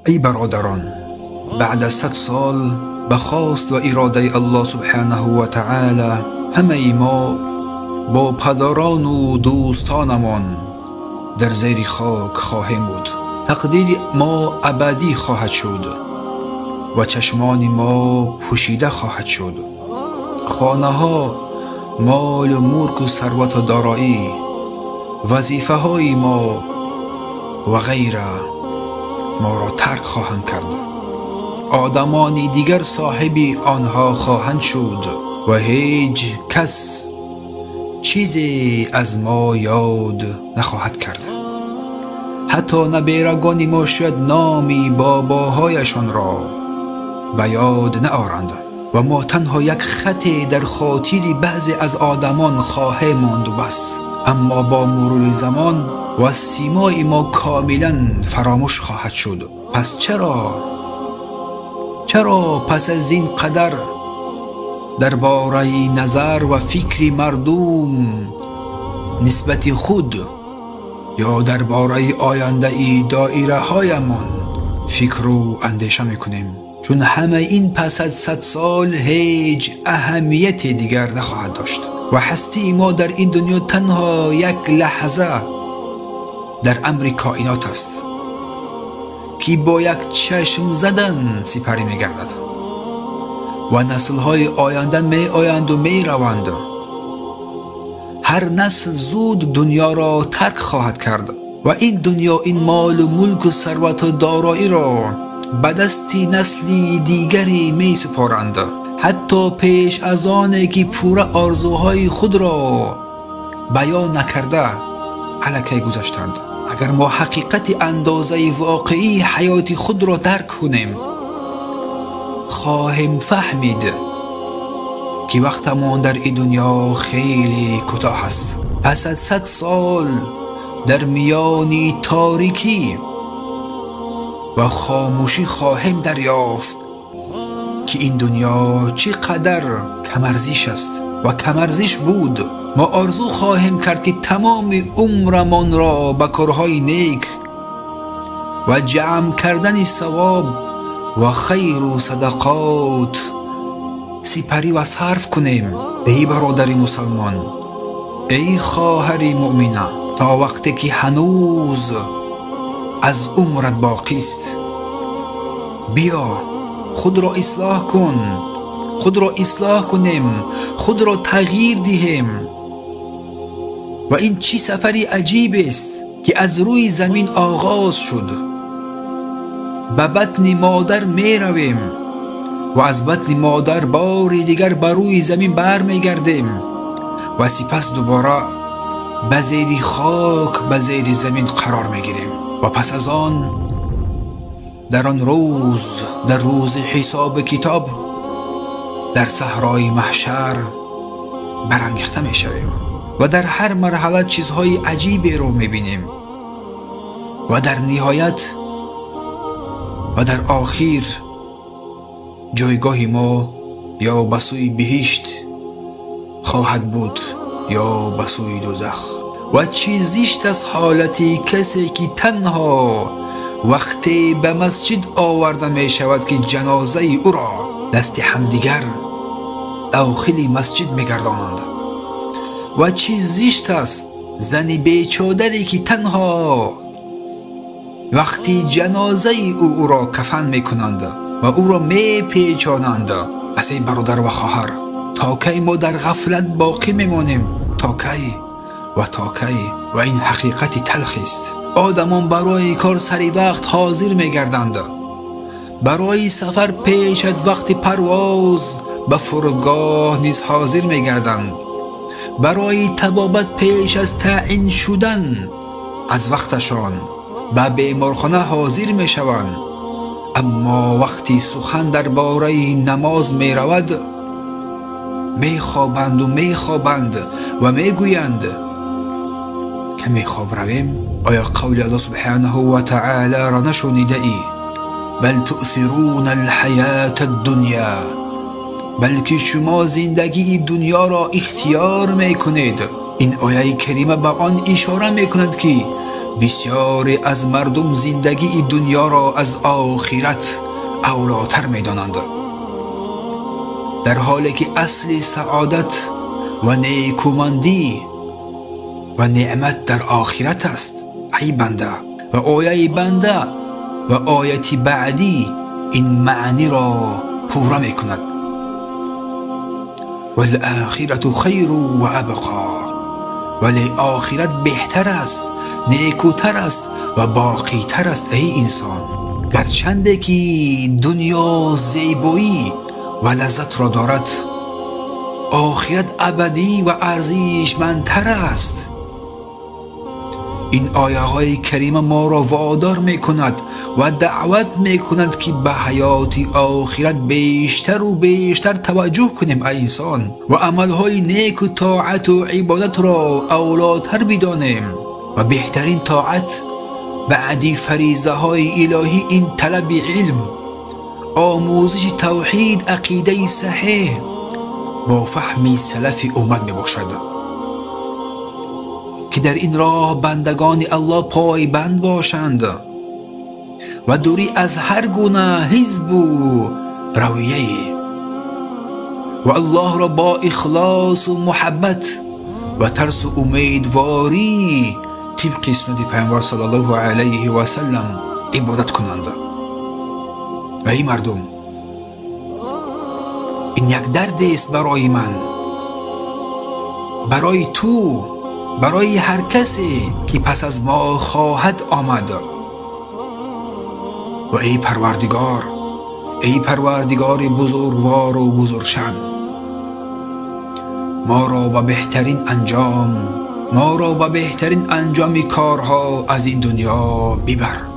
ای برادران، بعد از 100 سال به خواست و اراده الله سبحانه و تعالی همه ما با پدران و دوستانمان در زیر خاک خواهیم بود. تقدیر ما ابدی خواهد شد و چشمان ما پوشیده خواهد شد. خانه ها، مال و ملک و ثروت و دارایی، وظیفه های ما و غیره ما را ترک خواهند کرد. آدمان دیگر صاحب آنها خواهند شد و هیچ کس چیزی از ما یاد نخواهد کرد. حتی نبیرگان ما شاید نامی باباهایشان را به یاد نآورند و ما تنها یک خطی در خاطر بعضی از آدمان خواهیم ماند و بس. اما با مرور زمان و سیمای ما کاملا فراموش خواهد شد. پس چرا پس از این قدر درباره نظر و فکر مردم نسبت خود یا درباره آینده دایره هایمان فکر و اندیشه میکنیم؟ چون همه این پس از 100 سال هیچ اهمیت دیگر نخواهد داشت و هستی ما در این دنیا تنها یک لحظه در امر کائنات است که با یک چشم زدن سپری میگردد و نسل‌های آینده می آیند و می روند. هر نسل زود دنیا را ترک خواهد کرد و این دنیا، این مال و ملک و ثروت و دارایی را به دست نسلی دیگری می سپارند، حتی پیش از آن که پوره آرزوهای خود را بیان نکرده الکی گذاشتند. اگر ما حقیقت اندازه واقعی حیات خود را درک کنیم، خواهیم فهمید که وقتمان در این دنیا خیلی کوتاه است. پس از 100 سال در میان تاریکی و خاموشی خواهیم دریافت که این دنیا چقدر کمارزش است و کمارزش بود. ما آرزو خواهیم کرد که تمام عمرمان را به کارهای نیک و جمع کردن ثواب و خیر و صدقات سپری و صرف کنیم. ای برادر مسلمان، ای خواهر مؤمنه، تا وقتی که هنوز از عمرت باقی است، بیا خود را اصلاح کن، خود را اصلاح کنیم، خود را تغییر دهیم. و این چی سفری عجیب است که از روی زمین آغاز شد. به بطن مادر می رویم و از بطن مادر بار دیگر بر روی زمین بر می گردیم و سپس دوباره به زیر خاک، به زیر زمین قرار می گیریم و پس از آن در آن روز، در روز حساب کتاب، در صحرای محشر برانگیخته می شویم و در هر مرحله چیزهای عجیبی رو می بینیم و در نهایت و در آخر جایگاه ما یا به سوی بهشت خواهد بود یا به سوی دوزخ. و چی زشت از حالتی کسی که تنها وقتی به مسجد آورده می شود که جنازه او را دست همدیگر داخل مسجد می گردانند. و چی زشت است زن بیچادری که تنها وقتی جنازه او را کفن می کنند و او را می پیچانند. پس ای برادر و خواهر، تا کی ما در غفلت باقی میمانیم؟ تا کی و این حقیقت تلخ است. آدمان برای کار سری وقت حاضر میگردند، برای سفر پیش از وقت پرواز به فرودگاه نیز حاضر میگردند، برای طبابت پیش از تعیین شدن از وقتشان به بیمارخانه حاضر میشوند. اما وقتی سخن درباره نماز می رود، می خوابند و می گویند که می خواب رویم. آیا قول الله سبحانه و تعالی را نشنیده ای؟ بل تؤثرون الحیات الدنیا، بلکه شما زندگی دنیا را اختیار می کنید. این آیه کریمه به آن اشاره می کند که بسیاری از مردم زندگی دنیا را از آخرت اولاتر می دانند، در حالی که اصل سعادت و نیکومندی و نعمت در آخرت است. ای بنده، و آیه بنده و آیت بعدی این معنی را پورا می کند. والآخرة خیر و ابقا، ولی آخرت بهتر است، نیکوتر است و باقی تر است. ای انسان، گرچنده که دنیا زیبایی و لذت را دارد، آخرت ابدی و ارزشمندتر است. این آیه های کریمه ما را وادار می کند و دعوت می کند که به حیات آخرت بیشتر و بیشتر توجه کنیم ای انسان، و عمل های نیک و طاعت و عبادت را اولاتر بدانیم. و بهترین طاعت بعدی فریضه های الهی این طلب علم، آموزش توحید، عقیده صحیح با فهم سلف امت می باشد که در این راه بندگان الله پایبند باشند و دوری از هر گونه حزب و رویه، و الله را با اخلاص و محبت و ترس و امیدواری طبق سنت پیامبر صلی الله علیه و سلم عبادت کنند. و ای مردم، این یک درد است برای من، برای تو، برای هر کسی که پس از ما خواهد آمد. و ای پروردگار، ای پروردگار بزرگوار و بزرگشان، ما را به بهترین انجام کارها از این دنیا ببر.